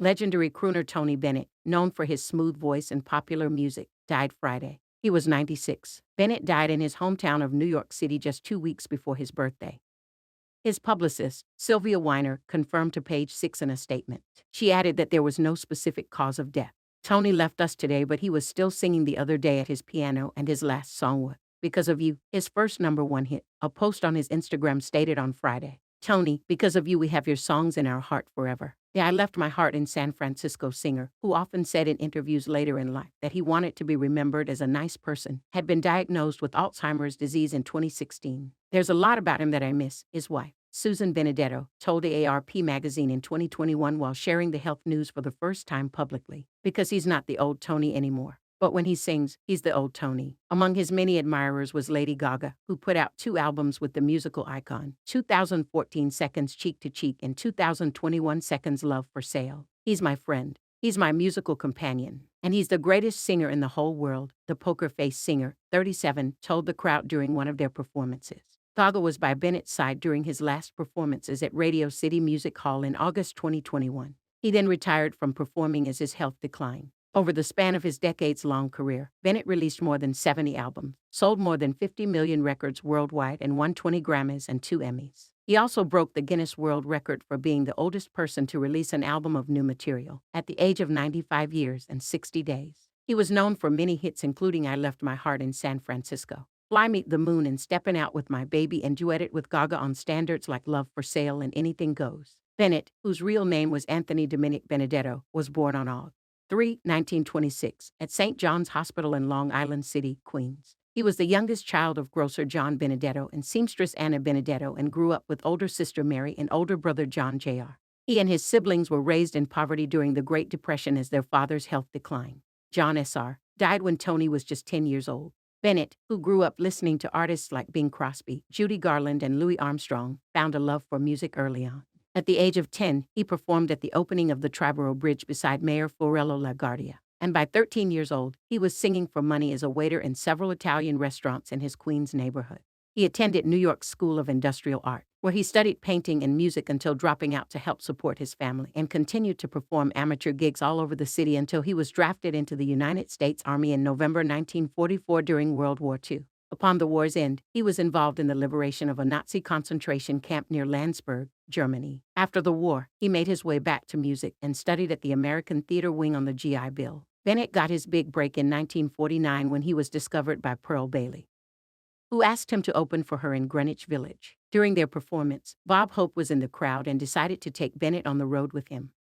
Legendary crooner Tony Bennett, known for his smooth voice and popular music, died Friday. He was 96. Bennett died in his hometown of New York City just 2 weeks before his birthday. His publicist, Sylvia Weiner, confirmed to Page Six in a statement. She added that there was no specific cause of death. Tony left us today, but he was still singing the other day at his piano, and his last song was Because of You, his first #1 hit. A post on his Instagram stated on Friday, "Tony, because of you we have your songs in our heart forever. Yeah, I left my heart in San Francisco." Singer, who often said in interviews later in life that he wanted to be remembered as a nice person, had been diagnosed with Alzheimer's disease in 2016. "There's a lot about him that I miss," his wife, Susan Benedetto, told AARP Magazine in 2021 while sharing the health news for the first time publicly. "Because he's not the old Tony anymore. But when he sings, he's the old Tony." Among his many admirers was Lady Gaga, who put out 2 albums with the musical icon, 2014 Seconds Cheek to Cheek and 2021 Seconds Love for Sale. "He's my friend. He's my musical companion. And he's the greatest singer in the whole world," the poker face singer, 37, told the crowd during one of their performances. Gaga was by Bennett's side during his last performances at Radio City Music Hall in August 2021. He then retired from performing as his health declined. Over the span of his decades-long career, Bennett released more than 70 albums, sold more than 50 million records worldwide, and won 20 Grammys and 2 Emmys. He also broke the Guinness World Record for being the oldest person to release an album of new material, at the age of 95 years and 60 days. He was known for many hits including I Left My Heart in San Francisco, Fly Me to the Moon and Steppin' Out with My Baby, and duetted with Gaga on standards like Love for Sale and Anything Goes. Bennett, whose real name was Anthony Dominic Benedetto, was born on August 3, 1926, at St. John's Hospital in Long Island City, Queens. He was the youngest child of grocer John Benedetto and seamstress Anna Benedetto, and grew up with older sister Mary and older brother John Jr. He and his siblings were raised in poverty during the Great Depression as their father's health declined. John Sr. died when Tony was just 10 years old. Bennett, who grew up listening to artists like Bing Crosby, Judy Garland, and Louis Armstrong, found a love for music early on. At the age of 10, he performed at the opening of the Triborough Bridge beside Mayor Fiorello LaGuardia. And by 13 years old, he was singing for money as a waiter in several Italian restaurants in his Queens neighborhood. He attended New York's School of Industrial Art, where he studied painting and music until dropping out to help support his family, and continued to perform amateur gigs all over the city until he was drafted into the United States Army in November 1944 during World War II. Upon the war's end, he was involved in the liberation of a Nazi concentration camp near Landsberg, Germany. After the war, he made his way back to music and studied at the American Theater Wing on the GI Bill. Bennett got his big break in 1949 when he was discovered by Pearl Bailey, who asked him to open for her in Greenwich Village. During their performance, Bob Hope was in the crowd and decided to take Bennett on the road with him.